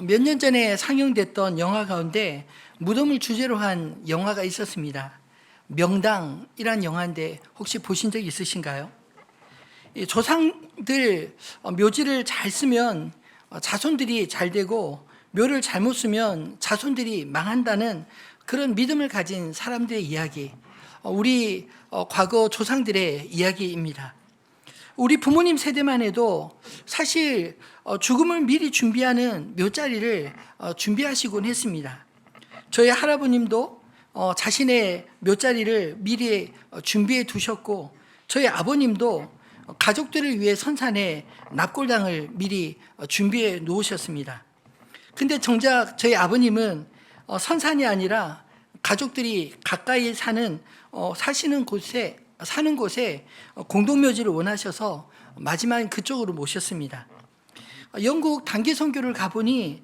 몇 년 전에 상영됐던 영화 가운데 무덤을 주제로 한 영화가 있었습니다. 명당이란 영화인데 혹시 보신 적 있으신가요? 이 조상들 묘지를 잘 쓰면 자손들이 잘 되고, 묘를 잘못 쓰면 자손들이 망한다는 그런 믿음을 가진 사람들의 이야기, 우리 과거 조상들의 이야기입니다. 우리 부모님 세대만 해도 사실 죽음을 미리 준비하는 묘자리를 준비하시곤 했습니다. 저희 할아버님도 자신의 묘자리를 미리 준비해 두셨고, 저희 아버님도 가족들을 위해 선산에 납골당을 미리 준비해 놓으셨습니다. 근데 정작 저희 아버님은 선산이 아니라 가족들이 가까이 사는 곳에 공동묘지를 원하셔서 마지막에 그쪽으로 모셨습니다. 영국 단기 선교를 가보니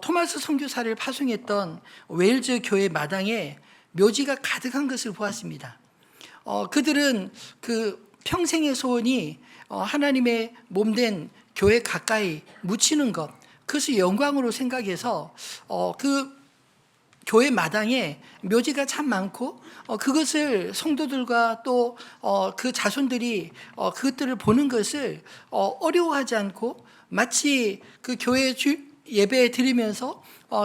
토마스 선교사를 파송했던 웨일즈 교회 마당에 묘지가 가득한 것을 보았습니다. 그들은 그 평생의 소원이 하나님의 몸된 교회 가까이 묻히는 것, 그것을 영광으로 생각해서 그 교회 마당에 묘지가 참 많고, 그것을 성도들과 또 그 자손들이 그것들을 보는 것을 어려워하지 않고, 마치 그 교회 예배 드리면서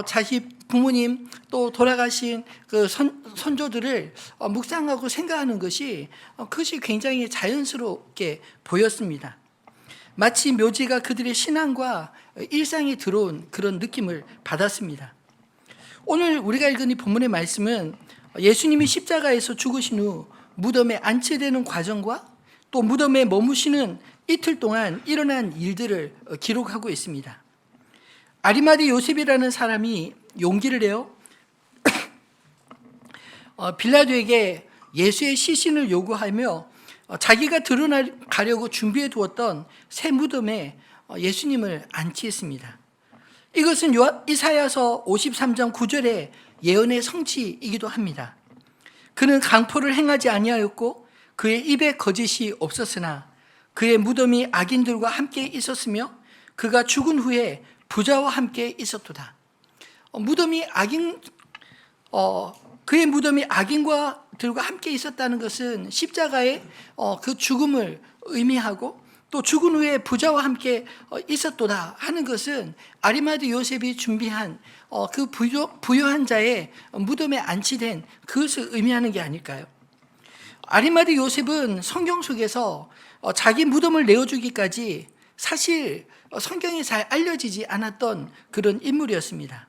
자식 부모님 또 돌아가신 그 선조들을 묵상하고 생각하는 것이, 그것이 굉장히 자연스럽게 보였습니다. 마치 묘지가 그들의 신앙과 일상에 들어온 그런 느낌을 받았습니다. 오늘 우리가 읽은 이 본문의 말씀은 예수님이 십자가에서 죽으신 후 무덤에 안치되는 과정과 또 무덤에 머무시는 이틀 동안 일어난 일들을 기록하고 있습니다. 아리마대 요셉이라는 사람이 용기를 내어 빌라도에게 예수의 시신을 요구하며 자기가 드러나가려고 준비해 두었던 새 무덤에 예수님을 안치했습니다. 이것은 이사야서 53장 9절의 예언의 성취이기도 합니다. 그는 강포를 행하지 아니하였고 그의 입에 거짓이 없었으나 그의 무덤이 악인들과 함께 있었으며 그가 죽은 후에 부자와 함께 있었도다. 그의 무덤이 악인들과 함께 있었다는 것은 십자가의 그 죽음을 의미하고, 또 죽은 후에 부자와 함께 있었도다 하는 것은 아리마대 요셉이 준비한 그 부유한 자의 무덤에 안치된 그것을 의미하는 게 아닐까요? 아리마대 요셉은 성경 속에서 자기 무덤을 내어주기까지 사실 성경에 잘 알려지지 않았던 그런 인물이었습니다.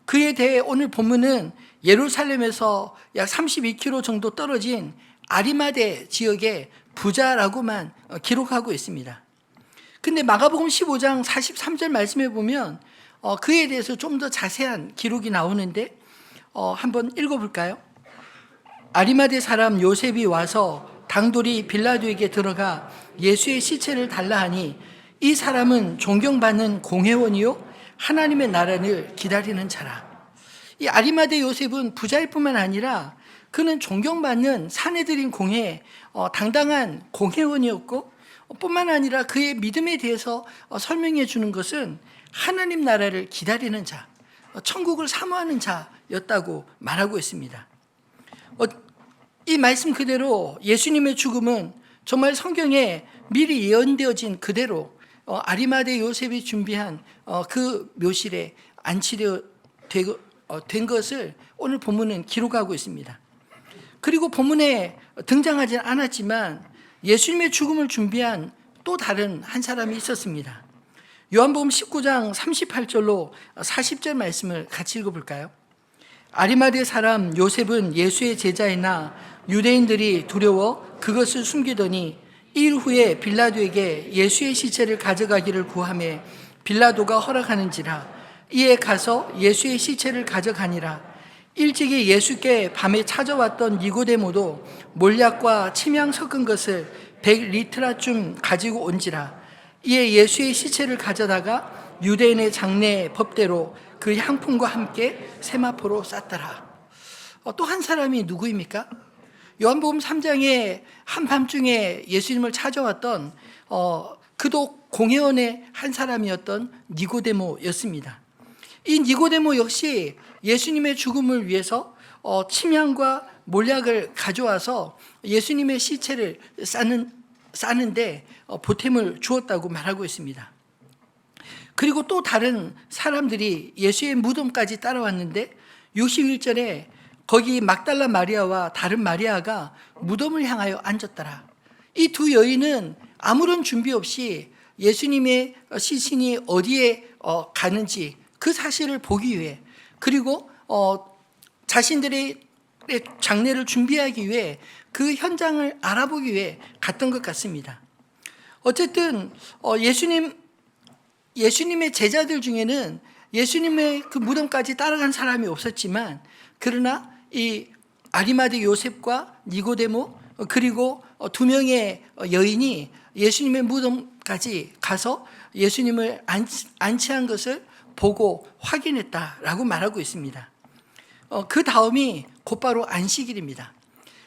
그에 대해 오늘 본문은 예루살렘에서 약 32km 정도 떨어진 아리마대 지역의 부자라고만 기록하고 있습니다. 근데 마가복음 15장 43절 말씀에 보면 그에 대해서 좀 더 자세한 기록이 나오는데 한번 읽어볼까요? 아리마대 사람 요셉이 와서 당돌이 빌라도에게 들어가 예수의 시체를 달라 하니 이 사람은 존경받는 공회원이요 하나님의 나라를 기다리는 자라. 이 아리마대 요셉은 부자일 뿐만 아니라 그는 존경받는 사내들인 공회 당당한 공회원이었고, 뿐만 아니라 그의 믿음에 대해서 설명해 주는 것은 하나님 나라를 기다리는 자, 천국을 사모하는 자였다고 말하고 있습니다. 이 말씀 그대로 예수님의 죽음은 정말 성경에 미리 예언되어진 그대로 아리마대 요셉이 준비한 그 묘실에 안치되어 된 것을 오늘 본문은 기록하고 있습니다. 그리고 본문에 등장하지 않았지만 예수님의 죽음을 준비한 또 다른 한 사람이 있었습니다. 요한복음 19장 38절로 40절 말씀을 같이 읽어볼까요? 아리마대 사람 요셉은 예수의 제자이나 유대인들이 두려워 그것을 숨기더니 일 후에 빌라도에게 예수의 시체를 가져가기를 구하매 빌라도가 허락하는지라. 이에 가서 예수의 시체를 가져가니라. 일찍이 예수께 밤에 찾아왔던 니고데모도 몰약과 침향 섞은 것을 100리트라쯤 가지고 온지라. 이에 예수의 시체를 가져다가 유대인의 장례 법대로 그 향품과 함께 세마포로 쌌더라. 또 한 사람이 누구입니까? 요한복음 3장에 한밤중에 예수님을 찾아왔던 그도 공회원의 한 사람이었던 니고데모였습니다. 이 니고데모 역시 예수님의 죽음을 위해서 침향과 몰약을 가져와서 예수님의 시체를 싸는데 보탬을 주었다고 말하고 있습니다. 그리고 또 다른 사람들이 예수의 무덤까지 따라왔는데 61절에 거기 막달라 마리아와 다른 마리아가 무덤을 향하여 앉았더라. 이 두 여인은 아무런 준비 없이 예수님의 시신이 어디에 가는지 그 사실을 보기 위해, 그리고 자신들의 장례를 준비하기 위해 그 현장을 알아보기 위해 갔던 것 같습니다. 어쨌든 예수님의 제자들 중에는 예수님의 그 무덤까지 따라간 사람이 없었지만, 그러나 이 아리마대 요셉과 니고데모 그리고 두 명의 여인이 예수님의 무덤까지 가서 예수님을 안치한 것을 보고 확인했다라고 말하고 있습니다. 그 다음이 곧바로 안식일입니다.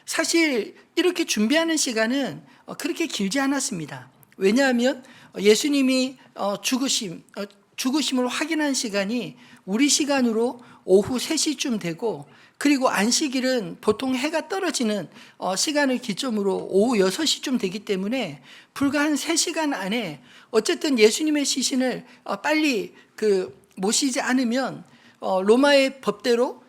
사실 이렇게 준비하는 시간은 그렇게 길지 않았습니다. 왜냐하면 예수님이 죽으심을 확인한 시간이 우리 시간으로 오후 3시쯤 되고, 그리고 안식일은 보통 해가 떨어지는 시간을 기점으로 오후 6시쯤 되기 때문에 불과 한 3시간 안에 어쨌든 예수님의 시신을 빨리 모시지 않으면 로마의 법대로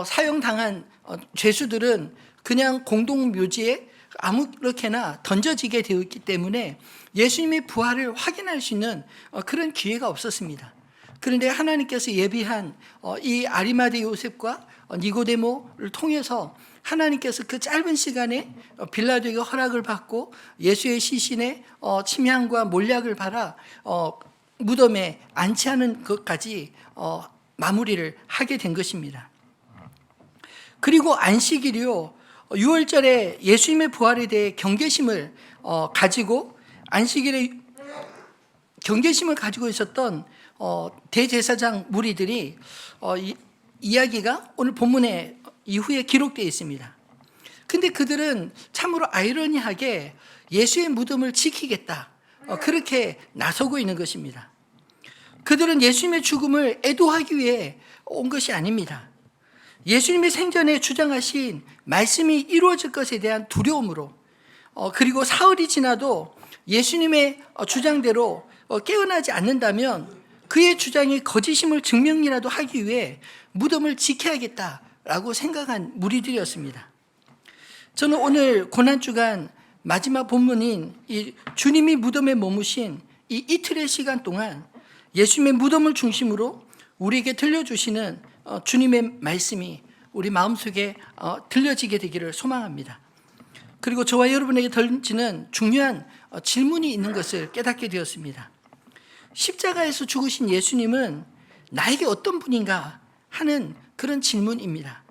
사형당한 죄수들은 그냥 공동묘지에 아무렇게나 던져지게 되어 있기 때문에 예수님의 부활을 확인할 수 있는 그런 기회가 없었습니다. 그런데 하나님께서 예비한 이 아리마대 요셉과 니고데모를 통해서 하나님께서 그 짧은 시간에 빌라도에게 허락을 받고 예수의 시신에 침향과 몰약을 받아 무덤에 안치하는 것까지 마무리를 하게 된 것입니다. 그리고 안식일이요, 6월절에 예수님의 부활에 대해 경계심을 가지고 안식일에 경계심을 가지고 있었던 대제사장 무리들이 이야기가 오늘 본문에 이후에 기록되어 있습니다. 근데 그들은 참으로 아이러니하게 예수의 무덤을 지키겠다, 그렇게 나서고 있는 것입니다. 그들은 예수님의 죽음을 애도하기 위해 온 것이 아닙니다. 예수님이 생전에 주장하신 말씀이 이루어질 것에 대한 두려움으로, 그리고 사흘이 지나도 예수님의 주장대로 깨어나지 않는다면 그의 주장이 거짓임을 증명이라도 하기 위해 무덤을 지켜야겠다라고 생각한 무리들이었습니다. 저는 오늘 고난주간 마지막 본문인 이 주님이 무덤에 머무신 이 이틀의 시간 동안 예수님의 무덤을 중심으로 우리에게 들려주시는 주님의 말씀이 우리 마음속에 들려지게 되기를 소망합니다. 그리고 저와 여러분에게 던지는 중요한 질문이 있는 것을 깨닫게 되었습니다. 십자가에서 죽으신 예수님은 나에게 어떤 분인가 하는 그런 질문입니다.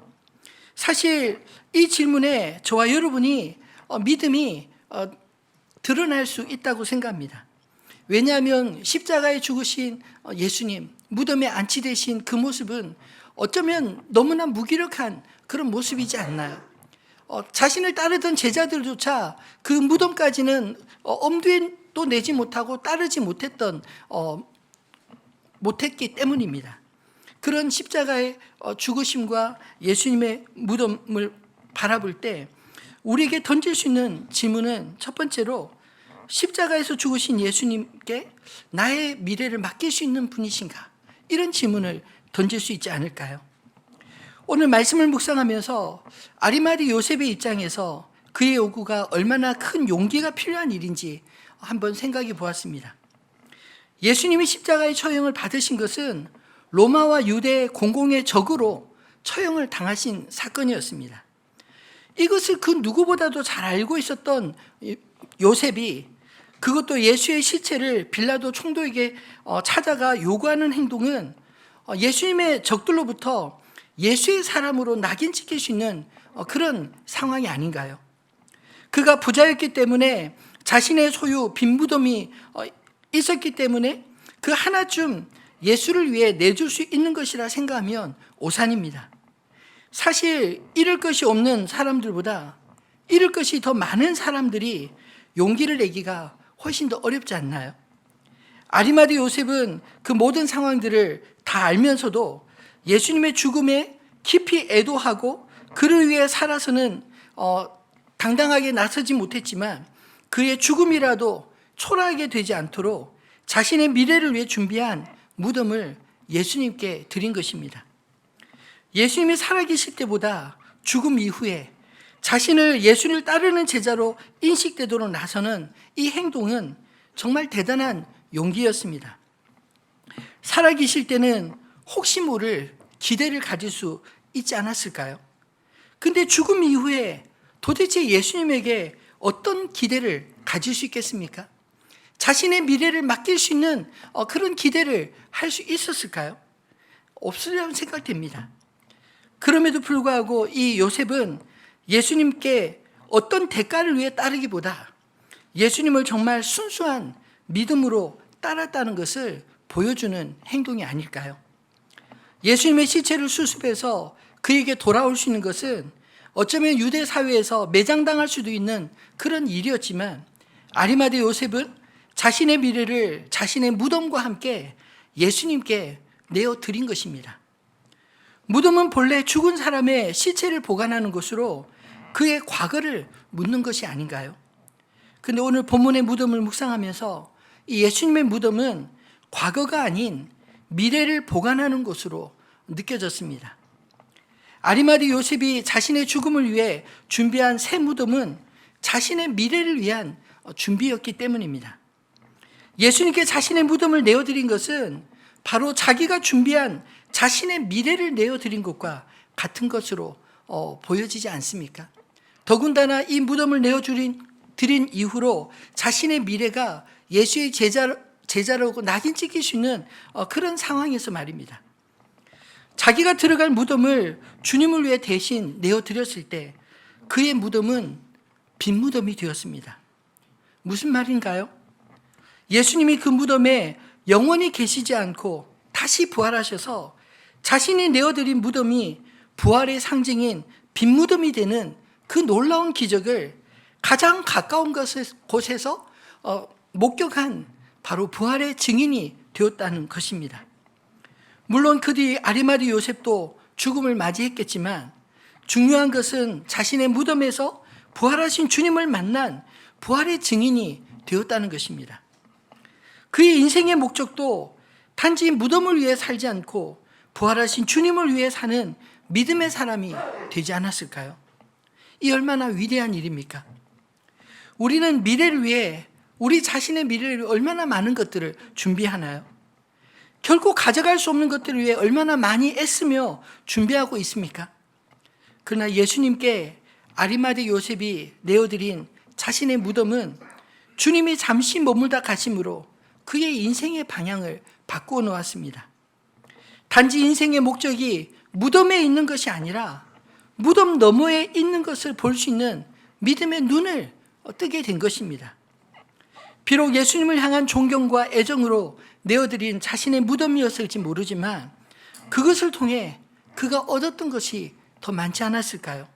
사실 이 질문에 저와 여러분이 믿음이 드러날 수 있다고 생각합니다. 왜냐하면 십자가에 죽으신 예수님, 무덤에 안치되신 그 모습은 어쩌면 너무나 무기력한 그런 모습이지 않나요? 자신을 따르던 제자들조차 그 무덤까지는 엄두도 내지 못하고 따르지 못했기 때문입니다. 그런 십자가의 죽으심과 예수님의 무덤을 바라볼 때 우리에게 던질 수 있는 질문은 첫 번째로, 십자가에서 죽으신 예수님께 나의 미래를 맡길 수 있는 분이신가? 이런 질문을 던질 수 있지 않을까요? 오늘 말씀을 묵상하면서 아리마대 요셉의 입장에서 그의 요구가 얼마나 큰 용기가 필요한 일인지 한번 생각해 보았습니다. 예수님이 십자가의 처형을 받으신 것은 로마와 유대의 공공의 적으로 처형을 당하신 사건이었습니다. 이것을 그 누구보다도 잘 알고 있었던 요셉이, 그것도 예수의 시체를 빌라도 총독에게 찾아가 요구하는 행동은 예수님의 적들로부터 예수의 사람으로 낙인 찍힐 수 있는 그런 상황이 아닌가요? 그가 부자였기 때문에 자신의 소유 빈 무덤이 있었기 때문에 그 하나쯤 예수를 위해 내줄 수 있는 것이라 생각하면 오산입니다. 사실 잃을 것이 없는 사람들보다 잃을 것이 더 많은 사람들이 용기를 내기가 훨씬 더 어렵지 않나요? 아리마대 요셉은 그 모든 상황들을 다 알면서도 예수님의 죽음에 깊이 애도하고 그를 위해 살아서는 당당하게 나서지 못했지만 그의 죽음이라도 초라하게 되지 않도록 자신의 미래를 위해 준비한 무덤을 예수님께 드린 것입니다. 예수님이 살아계실 때보다 죽음 이후에 자신을 예수를 따르는 제자로 인식되도록 나서는 이 행동은 정말 대단한 용기였습니다. 살아계실 때는 혹시 모를 기대를 가질 수 있지 않았을까요? 근데 죽음 이후에 도대체 예수님에게 어떤 기대를 가질 수 있겠습니까? 자신의 미래를 맡길 수 있는 그런 기대를 할 수 있었을까요? 없으리라고 생각됩니다. 그럼에도 불구하고 이 요셉은 예수님께 어떤 대가를 위해 따르기보다 예수님을 정말 순수한 믿음으로 따랐다는 것을 보여주는 행동이 아닐까요? 예수님의 시체를 수습해서 그에게 돌아올 수 있는 것은 어쩌면 유대 사회에서 매장당할 수도 있는 그런 일이었지만 아리마대 요셉은 자신의 미래를 자신의 무덤과 함께 예수님께 내어드린 것입니다. 무덤은 본래 죽은 사람의 시체를 보관하는 곳으로 그의 과거를 묻는 것이 아닌가요? 근데 오늘 본문의 무덤을 묵상하면서 이 예수님의 무덤은 과거가 아닌 미래를 보관하는 곳으로 느껴졌습니다. 아리마대 요셉이 자신의 죽음을 위해 준비한 새 무덤은 자신의 미래를 위한 준비였기 때문입니다. 예수님께 자신의 무덤을 내어드린 것은 바로 자기가 준비한 자신의 미래를 내어드린 것과 같은 것으로 보여지지 않습니까? 더군다나 이 무덤을 내어드린 이후로 자신의 미래가 예수의 제자라고 낙인 찍힐 수 있는 그런 상황에서 말입니다. 자기가 들어갈 무덤을 주님을 위해 대신 내어드렸을 때 그의 무덤은 빈 무덤이 되었습니다. 무슨 말인가요? 예수님이 그 무덤에 영원히 계시지 않고 다시 부활하셔서 자신이 내어드린 무덤이 부활의 상징인 빈 무덤이 되는 그 놀라운 기적을 가장 가까운 곳에서 목격한 바로 부활의 증인이 되었다는 것입니다. 물론 그 뒤 아리마대 요셉도 죽음을 맞이했겠지만 중요한 것은 자신의 무덤에서 부활하신 주님을 만난 부활의 증인이 되었다는 것입니다. 그의 인생의 목적도 단지 무덤을 위해 살지 않고 부활하신 주님을 위해 사는 믿음의 사람이 되지 않았을까요? 이 얼마나 위대한 일입니까? 우리는 미래를 위해 우리 자신의 미래를 위해 얼마나 많은 것들을 준비하나요? 결코 가져갈 수 없는 것들을 위해 얼마나 많이 애쓰며 준비하고 있습니까? 그러나 예수님께 아리마대 요셉이 내어드린 자신의 무덤은 주님이 잠시 머물다 가심으로 그의 인생의 방향을 바꾸어 놓았습니다. 단지 인생의 목적이 무덤에 있는 것이 아니라 무덤 너머에 있는 것을 볼 수 있는 믿음의 눈을 뜨게 된 것입니다. 비록 예수님을 향한 존경과 애정으로 내어드린 자신의 무덤이었을지 모르지만 그것을 통해 그가 얻었던 것이 더 많지 않았을까요?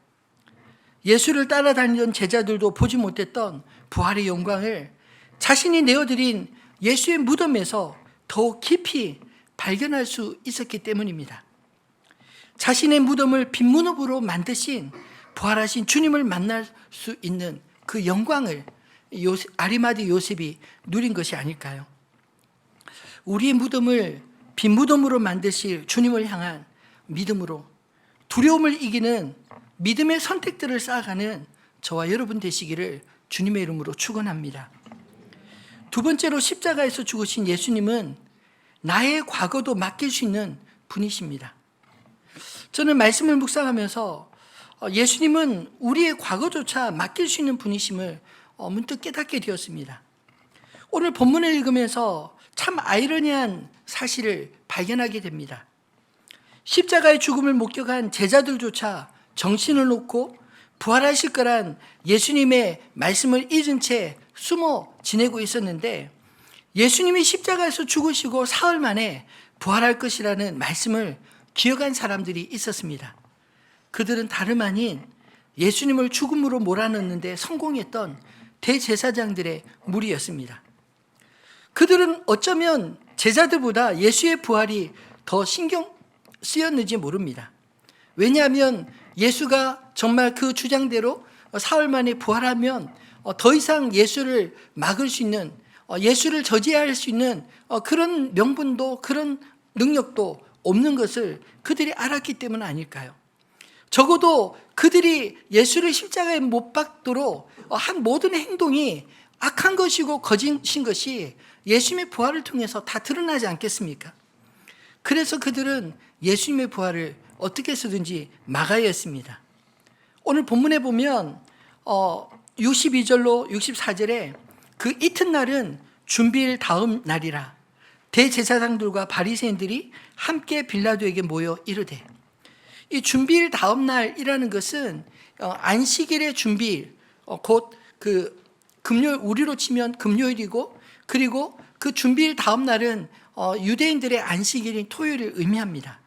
예수를 따라다니던 제자들도 보지 못했던 부활의 영광을 자신이 내어드린 예수의 무덤에서 더욱 깊이 발견할 수 있었기 때문입니다. 자신의 무덤을 빈 무덤으로 만드신 부활하신 주님을 만날 수 있는 그 영광을 아리마대 요셉이 누린 것이 아닐까요? 우리의 무덤을 빈 무덤으로 만드실 주님을 향한 믿음으로 두려움을 이기는 믿음의 선택들을 쌓아가는 저와 여러분 되시기를 주님의 이름으로 축원합니다. 두 번째로 십자가에서 죽으신 예수님은 나의 과거도 맡길 수 있는 분이십니다. 저는 말씀을 묵상하면서 예수님은 우리의 과거조차 맡길 수 있는 분이심을 문득 깨닫게 되었습니다. 오늘 본문을 읽으면서 참 아이러니한 사실을 발견하게 됩니다. 십자가의 죽음을 목격한 제자들조차 정신을 놓고 부활하실 거란 예수님의 말씀을 잊은 채 숨어 지내고 있었는데 예수님이 십자가에서 죽으시고 사흘 만에 부활할 것이라는 말씀을 기억한 사람들이 있었습니다. 그들은 다름 아닌 예수님을 죽음으로 몰아넣는 데 성공했던 대제사장들의 무리였습니다. 그들은 어쩌면 제자들보다 예수의 부활이 더 신경 쓰였는지 모릅니다. 왜냐하면 예수가 정말 그 주장대로 사흘 만에 부활하면 더 이상 예수를 막을 수 있는, 예수를 저지할 수 있는 그런 명분도 그런 능력도 없는 것을 그들이 알았기 때문 아닐까요? 적어도 그들이 예수를 십자가에 못 박도록 한 모든 행동이 악한 것이고 거짓인 것이 예수님의 부활을 통해서 다 드러나지 않겠습니까? 그래서 그들은 예수님의 부활을 어떻게 해서든지 막아야 했습니다. 오늘 본문에 보면 62절로 64절에 그 이튿날은 준비일 다음 날이라 대제사장들과 바리새인들이 함께 빌라도에게 모여 이르되, 이 준비일 다음 날이라는 것은 안식일의 준비일, 곧 그 금요일, 우리로 치면 금요일이고, 그리고 그 준비일 다음 날은 유대인들의 안식일인 토요일을 의미합니다.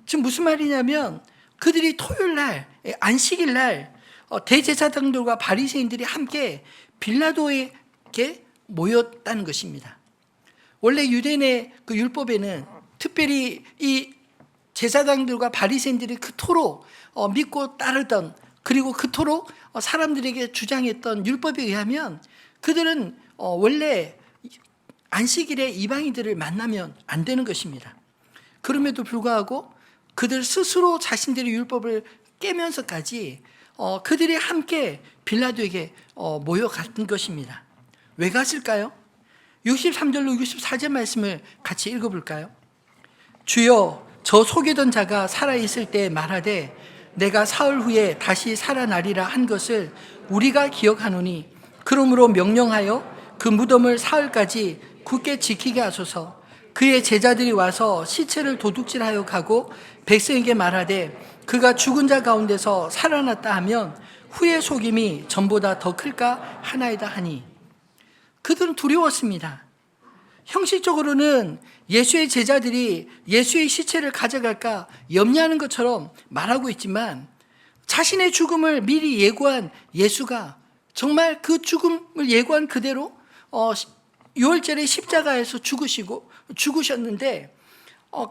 지금 무슨 말이냐면 그들이 토요일 날, 안식일 날 대제사장들과 바리새인들이 함께 빌라도에게 모였다는 것입니다. 원래 유대인의 그 율법에는 특별히 이 제사장들과 바리새인들이 그토록 믿고 따르던, 그리고 그토록 사람들에게 주장했던 율법에 의하면 그들은 원래 안식일에 이방인들을 만나면 안 되는 것입니다. 그럼에도 불구하고 그들 스스로 자신들의 율법을 깨면서까지 그들이 함께 빌라도에게 모여갔던 것입니다. 왜 갔을까요? 63절로 64절 말씀을 같이 읽어볼까요? 주여, 저 속이던 자가 살아있을 때 말하되 내가 사흘 후에 다시 살아나리라 한 것을 우리가 기억하노니, 그러므로 명령하여 그 무덤을 사흘까지 굳게 지키게 하소서. 그의 제자들이 와서 시체를 도둑질하여 가고 백성에게 말하되 그가 죽은 자 가운데서 살아났다 하면 후의 속임이 전보다 더 클까 하나이다 하니. 그들은 두려웠습니다. 형식적으로는 예수의 제자들이 예수의 시체를 가져갈까 염려하는 것처럼 말하고 있지만, 자신의 죽음을 미리 예고한 예수가 정말 그 죽음을 예고한 그대로 6월절에 십자가에서 죽으셨는데,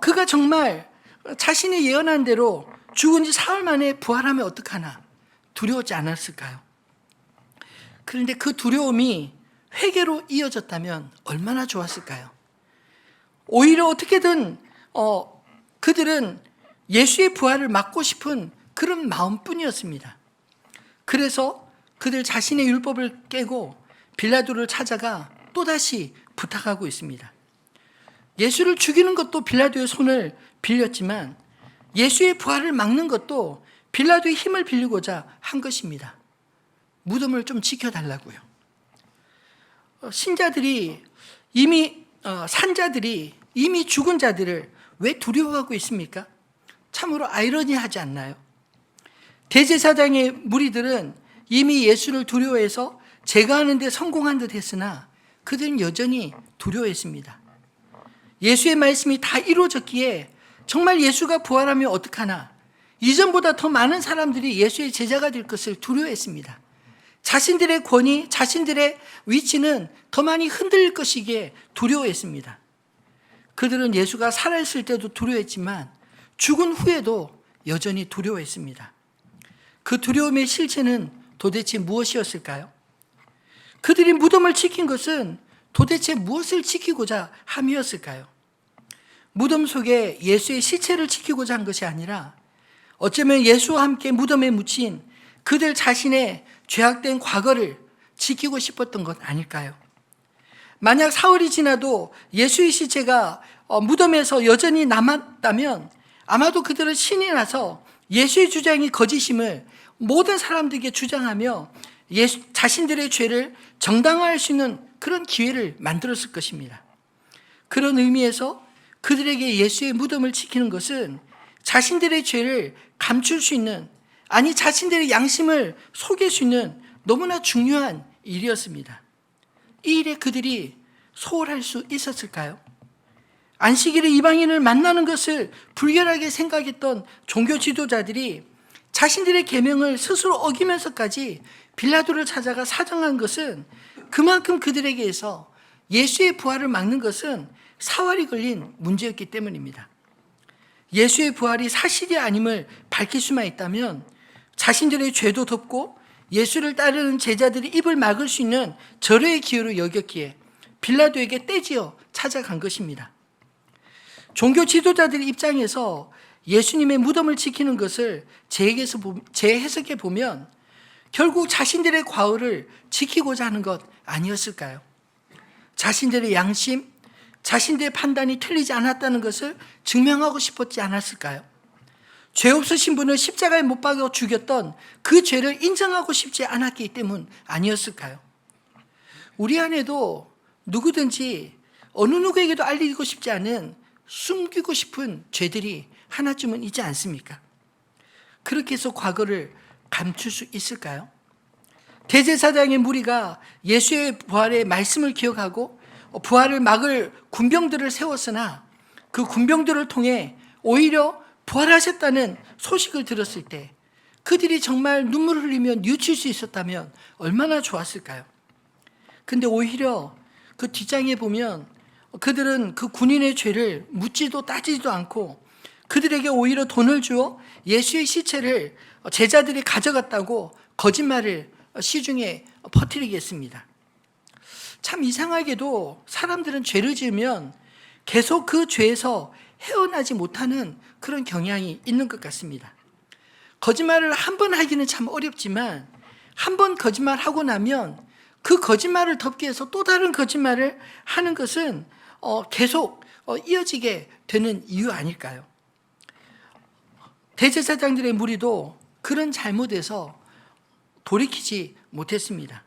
그가 정말 자신이 예언한 대로 죽은 지 사흘 만에 부활하면 어떡하나 두려웠지 않았을까요? 그런데 그 두려움이 회개로 이어졌다면 얼마나 좋았을까요? 오히려 어떻게든 그들은 예수의 부활을 막고 싶은 그런 마음뿐이었습니다. 그래서 그들 자신의 율법을 깨고 빌라도를 찾아가 또다시 부탁하고 있습니다. 예수를 죽이는 것도 빌라도의 손을 빌렸지만 예수의 부활을 막는 것도 빌라도의 힘을 빌리고자 한 것입니다. 무덤을 좀 지켜달라고요. 신자들이 산자들이 이미 죽은 자들을 왜 두려워하고 있습니까? 참으로 아이러니하지 않나요? 대제사장의 무리들은 이미 예수를 두려워해서 제거하는 데 성공한 듯 했으나 그들은 여전히 두려워했습니다. 예수의 말씀이 다 이루어졌기에 정말 예수가 부활하면 어떡하나, 이전보다 더 많은 사람들이 예수의 제자가 될 것을 두려워했습니다. 자신들의 권위, 자신들의 위치는 더 많이 흔들릴 것이기에 두려워했습니다. 그들은 예수가 살아있을 때도 두려워했지만 죽은 후에도 여전히 두려워했습니다. 그 두려움의 실체는 도대체 무엇이었을까요? 그들이 무덤을 지킨 것은 도대체 무엇을 지키고자 함이었을까요? 무덤 속에 예수의 시체를 지키고자 한 것이 아니라 어쩌면 예수와 함께 무덤에 묻힌 그들 자신의 죄악된 과거를 지키고 싶었던 것 아닐까요? 만약 사흘이 지나도 예수의 시체가 무덤에서 여전히 남았다면 아마도 그들은 신이 나서 예수의 주장이 거짓임을 모든 사람들에게 주장하며 자신들의 죄를 정당화할 수 있는 그런 기회를 만들었을 것입니다. 그런 의미에서 그들에게 예수의 무덤을 지키는 것은 자신들의 죄를 감출 수 있는, 아니 자신들의 양심을 속일 수 있는 너무나 중요한 일이었습니다. 이 일에 그들이 소홀할 수 있었을까요? 안식일에 이방인을 만나는 것을 불결하게 생각했던 종교 지도자들이 자신들의 계명을 스스로 어기면서까지 빌라도를 찾아가 사정한 것은 그만큼 그들에게서 예수의 부활을 막는 것은 사활이 걸린 문제였기 때문입니다. 예수의 부활이 사실이 아님을 밝힐 수만 있다면 자신들의 죄도 덮고 예수를 따르는 제자들이 입을 막을 수 있는 절호의 기회로 여겼기에 빌라도에게 떼지어 찾아간 것입니다. 종교 지도자들의 입장에서 예수님의 무덤을 지키는 것을 재해석해 보면 결국 자신들의 과오를 지키고자 하는 것 아니었을까요? 자신들의 양심, 자신들의 판단이 틀리지 않았다는 것을 증명하고 싶었지 않았을까요? 죄 없으신 분을 십자가에 못 박아 죽였던 그 죄를 인정하고 싶지 않았기 때문 아니었을까요? 우리 안에도 누구든지 어느 누구에게도 알리고 싶지 않은 숨기고 싶은 죄들이 하나쯤은 있지 않습니까? 그렇게 해서 과거를 감출 수 있을까요? 대제사장의 무리가 예수의 부활의 말씀을 기억하고 부활을 막을 군병들을 세웠으나 그 군병들을 통해 오히려 부활하셨다는 소식을 들었을 때 그들이 정말 눈물을 흘리며 뉘우칠 수 있었다면 얼마나 좋았을까요? 근데 오히려 그 뒷장에 보면 그들은 그 군인의 죄를 묻지도 따지지도 않고 그들에게 오히려 돈을 주어 예수의 시체를 제자들이 가져갔다고 거짓말을 시중에 퍼뜨리게 했습니다. 참 이상하게도 사람들은 죄를 지으면 계속 그 죄에서 헤어나지 못하는 그런 경향이 있는 것 같습니다. 거짓말을 한 번 하기는 참 어렵지만 한 번 거짓말하고 나면 그 거짓말을 덮기 위해서 또 다른 거짓말을 하는 것은 계속 이어지게 되는 이유 아닐까요? 대제사장들의 무리도 그런 잘못에서 돌이키지 못했습니다.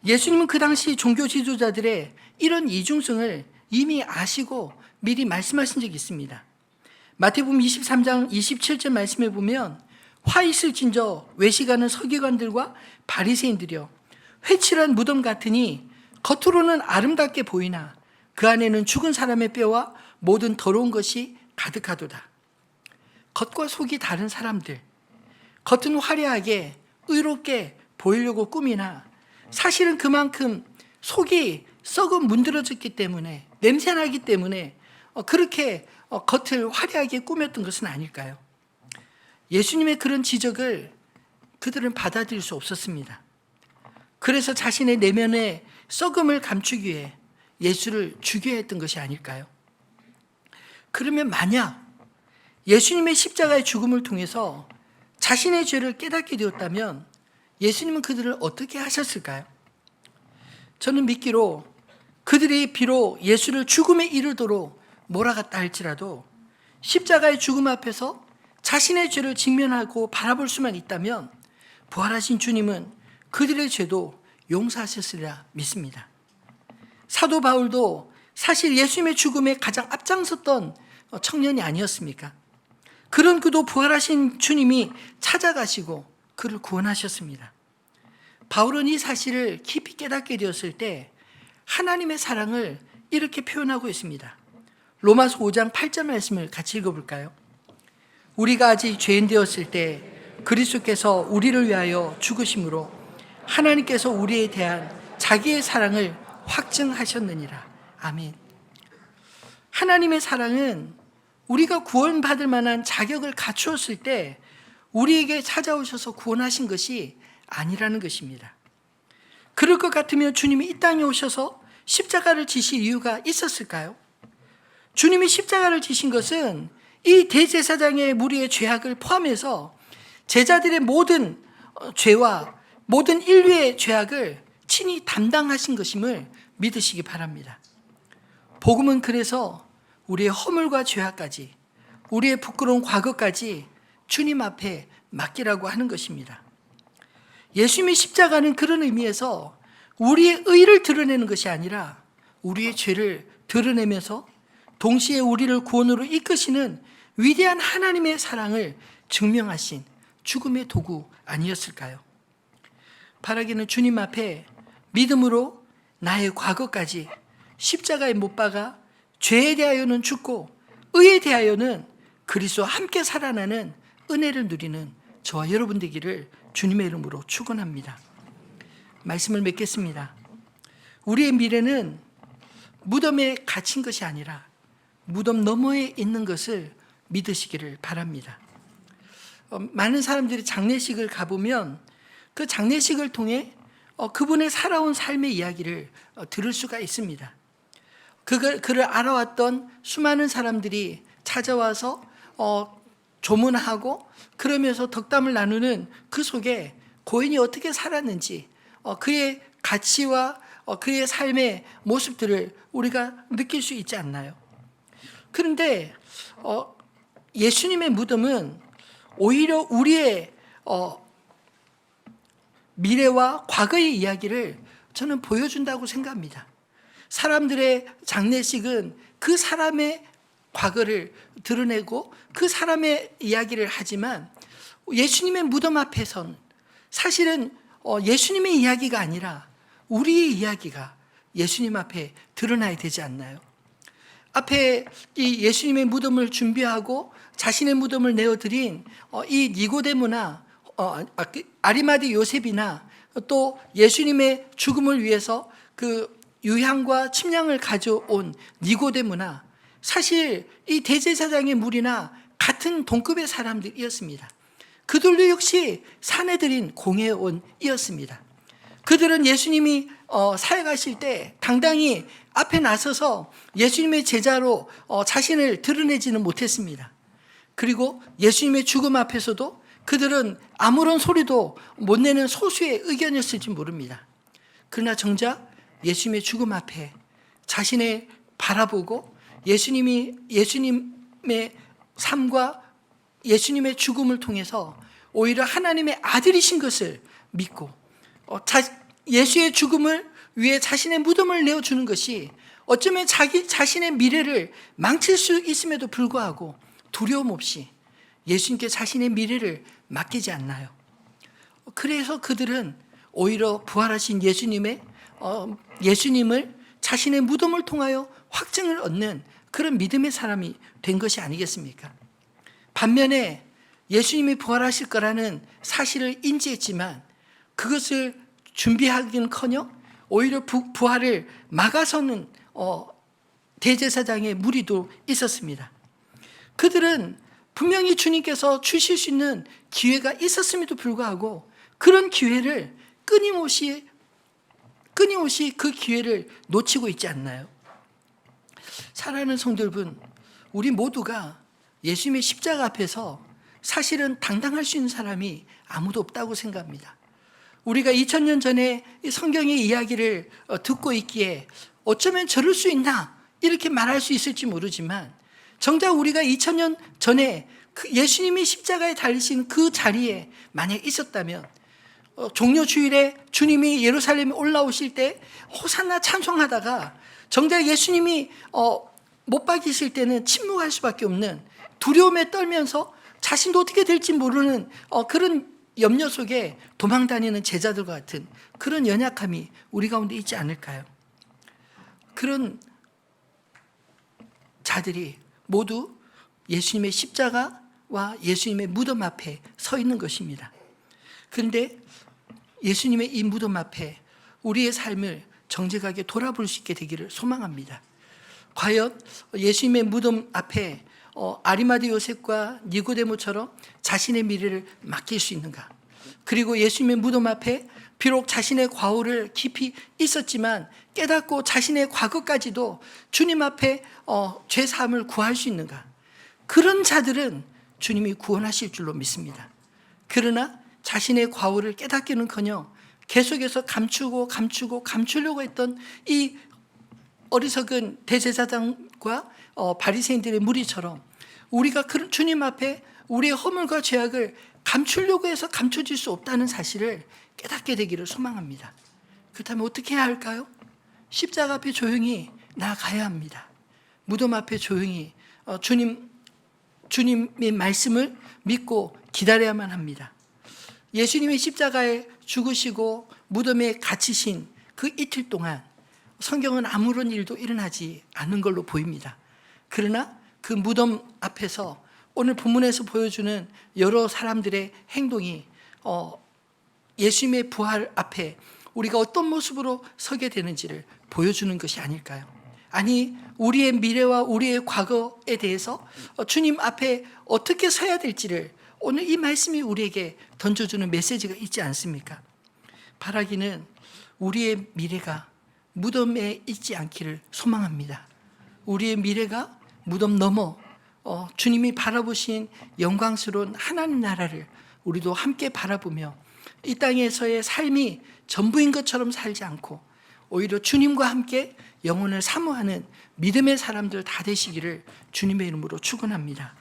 예수님은 그 당시 종교 지도자들의 이런 이중성을 이미 아시고 미리 말씀하신 적이 있습니다. 마태복음 23장 27절 말씀에 보면 화 있을진저 외식하는 서기관들과 바리새인들이여 회칠한 무덤 같으니 겉으로는 아름답게 보이나 그 안에는 죽은 사람의 뼈와 모든 더러운 것이 가득하도다. 겉과 속이 다른 사람들, 겉은 화려하게 의롭게 보이려고 꾸미나 사실은 그만큼 속이 썩어 문드러졌기 때문에 냄새나기 때문에 그렇게 겉을 화려하게 꾸몄던 것은 아닐까요? 예수님의 그런 지적을 그들은 받아들일 수 없었습니다. 그래서 자신의 내면의 썩음을 감추기 위해 예수를 죽여야 했던 것이 아닐까요? 그러면 만약 예수님의 십자가의 죽음을 통해서 자신의 죄를 깨닫게 되었다면 예수님은 그들을 어떻게 하셨을까요? 저는 믿기로 그들이 비록 예수를 죽음에 이르도록 몰아갔다 할지라도 십자가의 죽음 앞에서 자신의 죄를 직면하고 바라볼 수만 있다면 부활하신 주님은 그들의 죄도 용서하셨으리라 믿습니다. 사도 바울도 사실 예수님의 죽음에 가장 앞장섰던 청년이 아니었습니까? 그런 그도 부활하신 주님이 찾아가시고 그를 구원하셨습니다. 바울은 이 사실을 깊이 깨닫게 되었을 때 하나님의 사랑을 이렇게 표현하고 있습니다. 로마서 5장 8절 말씀을 같이 읽어볼까요? 우리가 아직 죄인 되었을 때 그리스도께서 우리를 위하여 죽으심으로 하나님께서 우리에 대한 자기의 사랑을 확증하셨느니라. 아멘. 하나님의 사랑은 우리가 구원받을 만한 자격을 갖추었을 때 우리에게 찾아오셔서 구원하신 것이 아니라는 것입니다. 그럴 것 같으면 주님이 이 땅에 오셔서 십자가를 지실 이유가 있었을까요? 주님이 십자가를 지신 것은 이 대제사장의 무리의 죄악을 포함해서 제자들의 모든 죄와 모든 인류의 죄악을 친히 담당하신 것임을 믿으시기 바랍니다. 복음은 그래서 우리의 허물과 죄악까지, 우리의 부끄러운 과거까지 주님 앞에 맡기라고 하는 것입니다. 예수님의 십자가는 그런 의미에서 우리의 의를 드러내는 것이 아니라 우리의 죄를 드러내면서 동시에 우리를 구원으로 이끄시는 위대한 하나님의 사랑을 증명하신 죽음의 도구 아니었을까요? 바라기는 주님 앞에 믿음으로 나의 과거까지 십자가에 못 박아 죄에 대하여는 죽고 의에 대하여는 그리스도와 함께 살아나는 은혜를 누리는 저와 여러분 되기를 주님의 이름으로 축원합니다. 말씀을 맺겠습니다. 우리의 미래는 무덤에 갇힌 것이 아니라 무덤 너머에 있는 것을 믿으시기를 바랍니다. 많은 사람들이 장례식을 가보면 그 장례식을 통해 그분의 살아온 삶의 이야기를 들을 수가 있습니다. 그를 알아왔던 수많은 사람들이 찾아와서 조문하고 그러면서 덕담을 나누는 그 속에 고인이 어떻게 살았는지 그의 가치와 그의 삶의 모습들을 우리가 느낄 수 있지 않나요? 그런데 예수님의 무덤은 오히려 우리의 미래와 과거의 이야기를 저는 보여준다고 생각합니다. 사람들의 장례식은 그 사람의 과거를 드러내고 그 사람의 이야기를 하지만 예수님의 무덤 앞에선 사실은 예수님의 이야기가 아니라 우리의 이야기가 예수님 앞에 드러나야 되지 않나요? 앞에 이 예수님의 무덤을 준비하고 자신의 무덤을 내어드린 이 니고데모나 아리마디 요셉이나 또 예수님의 죽음을 위해서 그 유향과 침향을 가져온 니고데모나 사실 이 대제사장의 무리나 같은 동급의 사람들이었습니다. 그들도 역시 사내들인 공회원이었습니다. 그들은 예수님이 사역하실 때 당당히 앞에 나서서 예수님의 제자로 자신을 드러내지는 못했습니다. 그리고 예수님의 죽음 앞에서도 그들은 아무런 소리도 못 내는 소수의 의견이었을지 모릅니다. 그러나 정작 예수님의 죽음 앞에 자신을 바라보고 예수님의 삶과 예수님의 죽음을 통해서 오히려 하나님의 아들이신 것을 믿고 예수의 죽음을 위해 자신의 무덤을 내어주는 것이 어쩌면 자신의 미래를 망칠 수 있음에도 불구하고 두려움 없이 예수님께 자신의 미래를 맡기지 않나요? 그래서 그들은 오히려 부활하신 예수님을 자신의 무덤을 통하여 확증을 얻는 그런 믿음의 사람이 된 것이 아니겠습니까? 반면에 예수님이 부활하실 거라는 사실을 인지했지만 그것을 준비하기는커녕 오히려 부활을 막아서는 대제사장의 무리도 있었습니다. 그들은 분명히 주님께서 주실 수 있는 기회가 있었음에도 불구하고 그런 기회를 끊임없이 그 기회를 놓치고 있지 않나요? 사랑하는 성도 여러분, 우리 모두가 예수님의 십자가 앞에서 사실은 당당할 수 있는 사람이 아무도 없다고 생각합니다. 우리가 2000년 전에 성경의 이야기를 듣고 있기에 어쩌면 저럴 수 있나 이렇게 말할 수 있을지 모르지만 정작 우리가 2000년 전에 예수님이 십자가에 달리신 그 자리에 만약 있었다면 종려 주일에 주님이 예루살렘에 올라오실 때 호산나 찬송하다가 정작 예수님이 못 박이실 때는 침묵할 수밖에 없는 두려움에 떨면서 자신도 어떻게 될지 모르는 그런 염려 속에 도망다니는 제자들과 같은 그런 연약함이 우리 가운데 있지 않을까요? 그런 자들이 모두 예수님의 십자가와 예수님의 무덤 앞에 서 있는 것입니다. 그런데 예수님의 이 무덤 앞에 우리의 삶을 정직하게 돌아볼 수 있게 되기를 소망합니다. 과연 예수님의 무덤 앞에 아리마디 요셉과 니고데모처럼 자신의 미래를 맡길 수 있는가? 그리고 예수님의 무덤 앞에 비록 자신의 과오를 깊이 있었지만 깨닫고 자신의 과거까지도 주님 앞에 죄사함을 구할 수 있는가? 그런 자들은 주님이 구원하실 줄로 믿습니다. 그러나 자신의 과오를 깨닫기는커녕 계속해서 감추려고 했던 이 어리석은 대제사장과 바리새인들의 무리처럼 우리가 주님 앞에 우리의 허물과 죄악을 감추려고 해서 감춰질 수 없다는 사실을 깨닫게 되기를 소망합니다. 그렇다면 어떻게 해야 할까요? 십자가 앞에 조용히 나아가야 합니다. 무덤 앞에 조용히 주님의 말씀을 믿고 기다려야만 합니다. 예수님이 십자가에 죽으시고 무덤에 갇히신 그 이틀 동안 성경은 아무런 일도 일어나지 않은 걸로 보입니다. 그러나 그 무덤 앞에서 오늘 본문에서 보여주는 여러 사람들의 행동이 예수님의 부활 앞에 우리가 어떤 모습으로 서게 되는지를 보여주는 것이 아닐까요? 아니 우리의 미래와 우리의 과거에 대해서 주님 앞에 어떻게 서야 될지를 오늘 이 말씀이 우리에게 던져주는 메시지가 있지 않습니까? 바라기는 우리의 미래가 무덤에 있지 않기를 소망합니다. 우리의 미래가 무덤 넘어 주님이 바라보신 영광스러운 하나님 나라를 우리도 함께 바라보며 이 땅에서의 삶이 전부인 것처럼 살지 않고 오히려 주님과 함께 영혼을 사모하는 믿음의 사람들 다 되시기를 주님의 이름으로 축원합니다.